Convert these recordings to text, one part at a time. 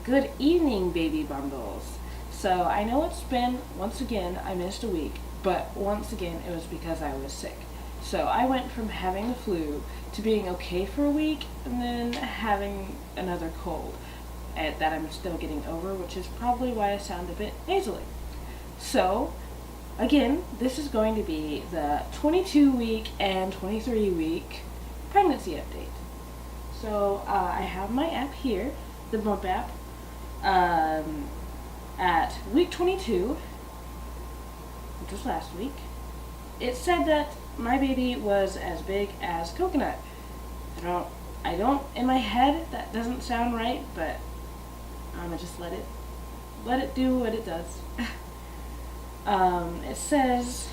Good evening, baby bundles. So I know it's been, once again, I missed a week, but once again it was because I was sick. So I went from having the flu to being okay for a week and then having another cold that I'm still getting over, which is probably why I sound a bit nasally. So, again, this is going to be the 22-week and 23-week pregnancy update. So I have my app here, the bump app. At week 22, which was last week, it said that my baby was as big as coconut. I don't, in my head, that doesn't sound right, but I'm gonna just let it do what it does. It says,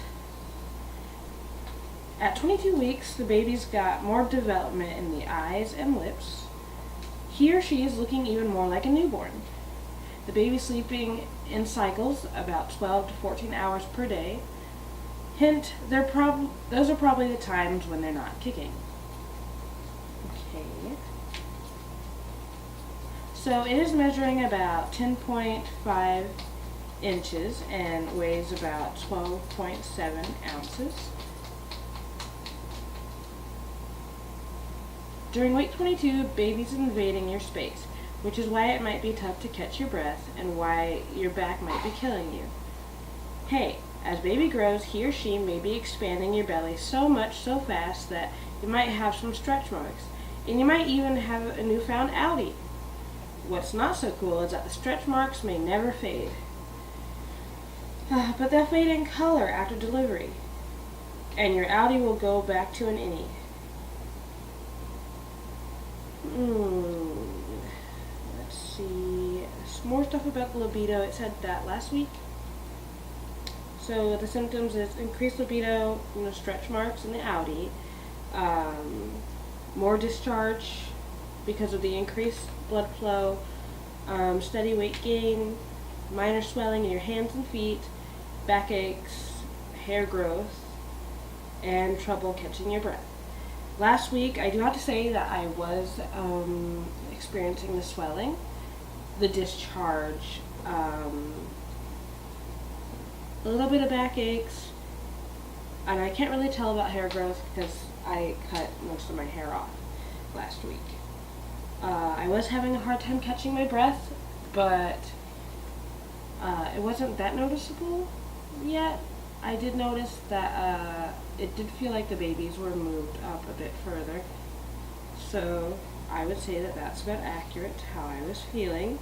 at 22 weeks, the baby's got more development in the eyes and lips. He or she is looking even more like a newborn. The baby's sleeping in cycles about 12 to 14 hours per day. Hint, those are probably the times when they're not kicking. Okay. So it is measuring about 10.5 inches and weighs about 12.7 ounces. During week 22, baby's invading your space, which is why it might be tough to catch your breath and why your back might be killing you. Hey, as baby grows, he or she may be expanding your belly so much so fast that you might have some stretch marks, and you might even have a newfound outie. What's not so cool is that the stretch marks may never fade. But they'll fade in color after delivery, and your outie will go back to an innie. Let's see. Some more stuff about the libido. It said that last week. So the symptoms is increased libido, stretch marks in the outie, more discharge because of the increased blood flow, steady weight gain, minor swelling in your hands and feet, backaches, hair growth, and trouble catching your breath. Last week, I do have to say that I was experiencing the swelling, the discharge, a little bit of backaches, and I can't really tell about hair growth because I cut most of my hair off last week. I was having a hard time catching my breath, but it wasn't that noticeable yet. I did notice that it did feel like the babies were moved up a bit further. So I would say that that's about accurate to how I was feeling.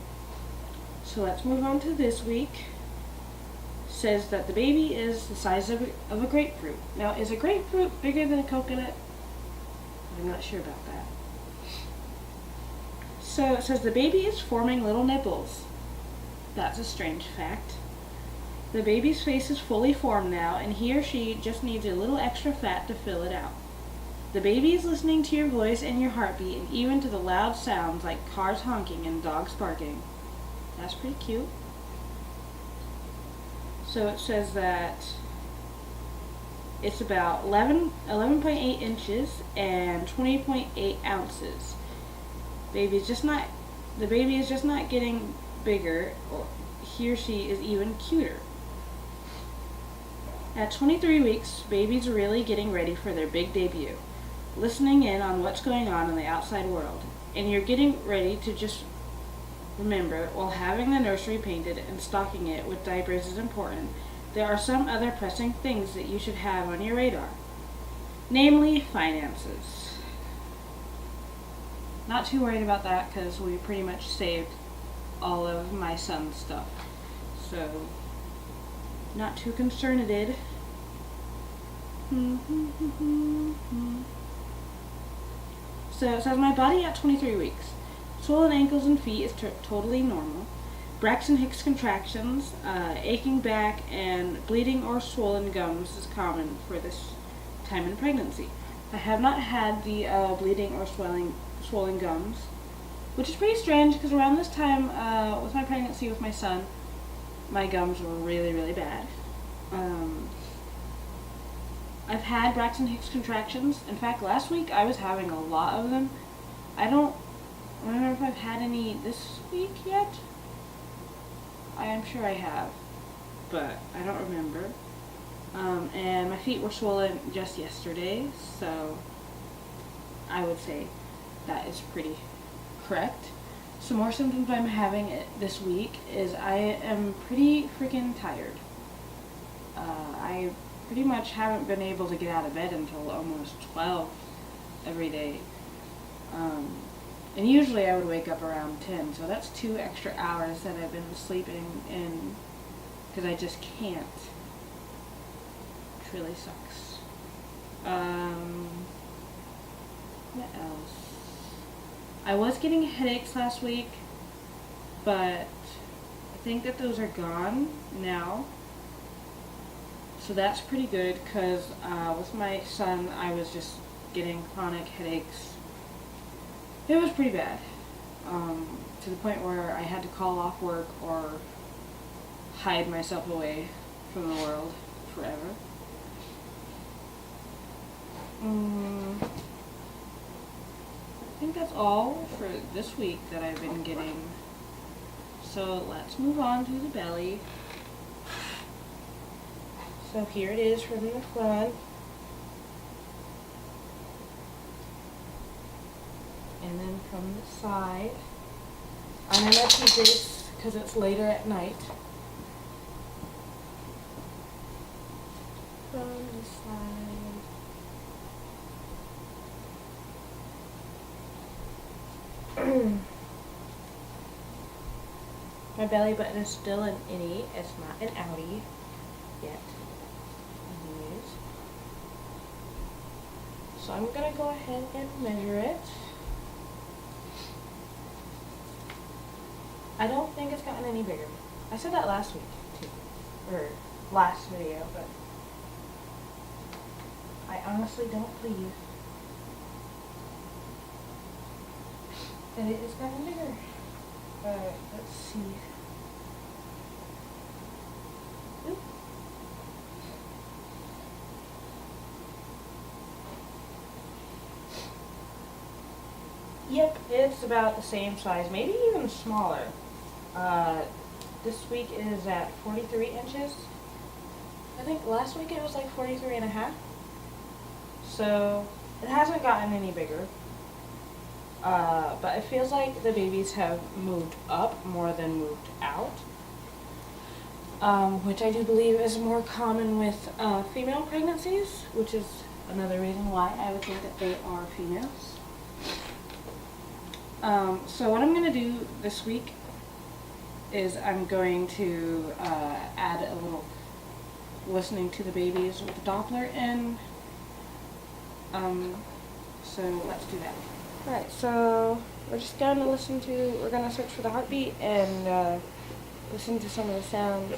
So let's move on to this week. Says that the baby is the size of a grapefruit. Now, is a grapefruit bigger than a coconut? I'm not sure about that. So it says the baby is forming little nipples. That's a strange fact. The baby's face is fully formed now, and he or she just needs a little extra fat to fill it out. The baby is listening to your voice and your heartbeat, and even to the loud sounds like cars honking and dogs barking. That's pretty cute. So it says that it's about 11.8 inches and 20.8 ounces. The baby is just not getting bigger, or he or she is even cuter. At 23 weeks, babies are really getting ready for their big debut, listening in on what's going on in the outside world, and you're getting ready to just remember, while having the nursery painted and stocking it with diapers is important, there are some other pressing things that you should have on your radar, namely finances. Not too worried about that because we pretty much saved all of my son's stuff, so not too concerned. So it says my body at 23 weeks. Swollen ankles and feet is totally normal. Braxton Hicks contractions, aching back, and bleeding or swollen gums is common for this time in pregnancy. I have not had the bleeding or swollen gums, which is pretty strange because around this time with my pregnancy with my son, my gums were really, really bad. I've had Braxton Hicks contractions. In fact, last week I was having a lot of them. I don't I don't know if I've had any this week yet. I am sure I have, but I don't remember. And my feet were swollen just yesterday, so I would say that is pretty correct. Some more symptoms I'm having this week is I am pretty freaking tired. I pretty much haven't been able to get out of bed until almost 12 every day. And usually I would wake up around 10, so that's 2 extra hours that I've been sleeping in because I just can't. It really sucks. What else? I was getting headaches last week, but I think that those are gone now. So that's pretty good because with my son, I was just getting chronic headaches. It was pretty bad, to the point where I had to call off work or hide myself away from the world forever. I think that's all for this week that I've been getting. So let's move on to the belly. So here it is from the front. And then from the side. I'm going to keep this because it's later at night. From the side. My belly button is still an innie. It's not an outie yet. Anyways. So I'm going to go ahead and measure it. I don't think it's gotten any bigger. I said that last week too, or last video, but I honestly don't believe that it has gotten bigger. Alright, let's see. Oop. Yep, it's about the same size, maybe even smaller. This week is at 43 inches. I think last week it was like 43 and a half. So it hasn't gotten any bigger. But it feels like the babies have moved up more than moved out. Which I do believe is more common with female pregnancies, which is another reason why I would think that they are females. So what I'm going to do this week is I'm going to add a little listening to the babies with the Doppler in. So let's do that. Alright, so we're just going to we're going to search for the heartbeat and listen to some of the sounds.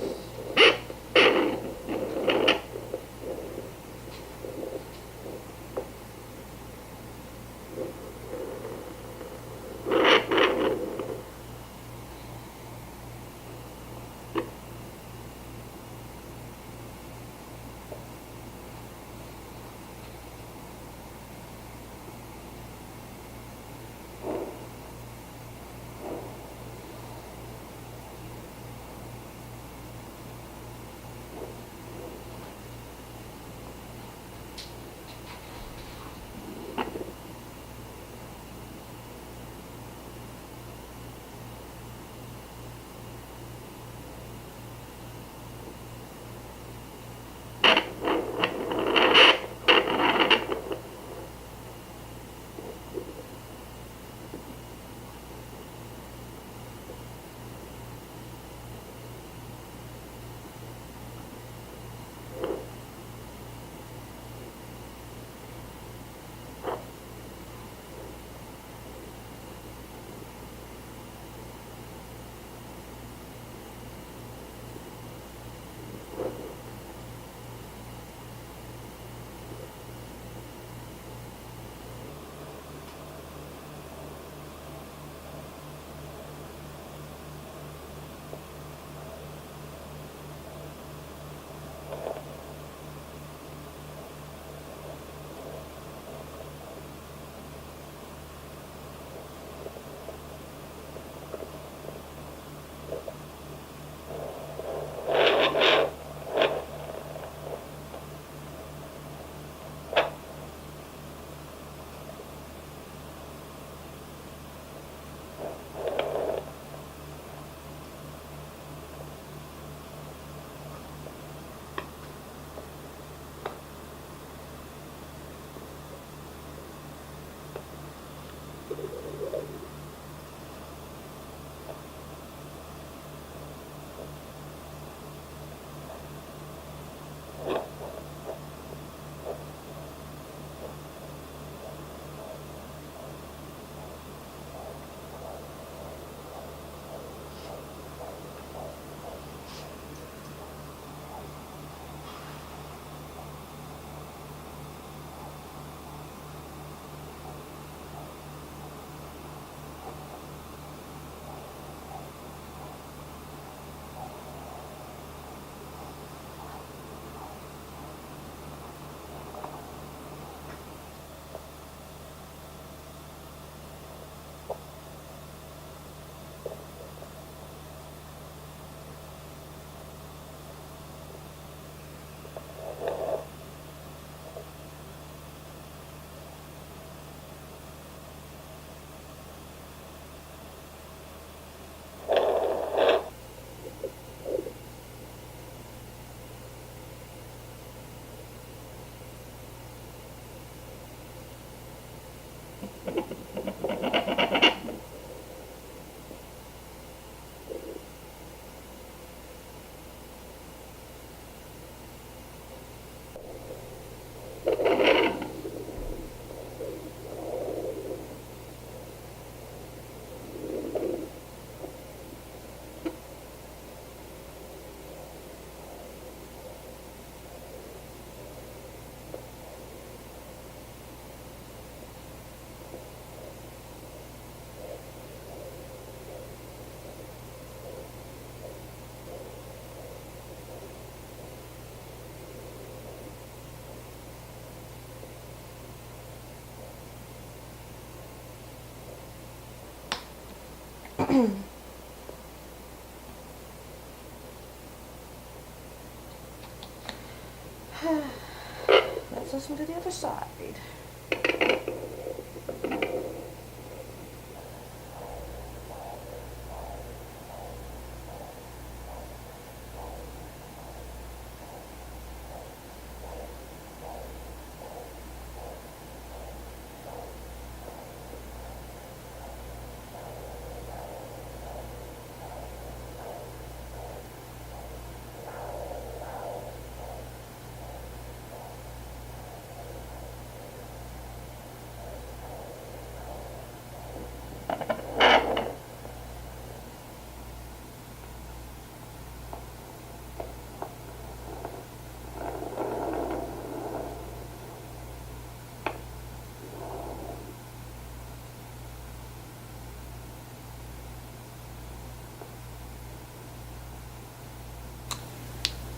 Let's listen to the other side.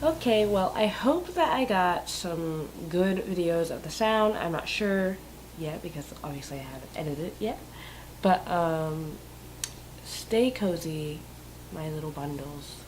Okay, well, I hope that I got some good videos of the sound. I'm not sure yet because obviously I haven't edited it yet. But stay cozy, my little bundles.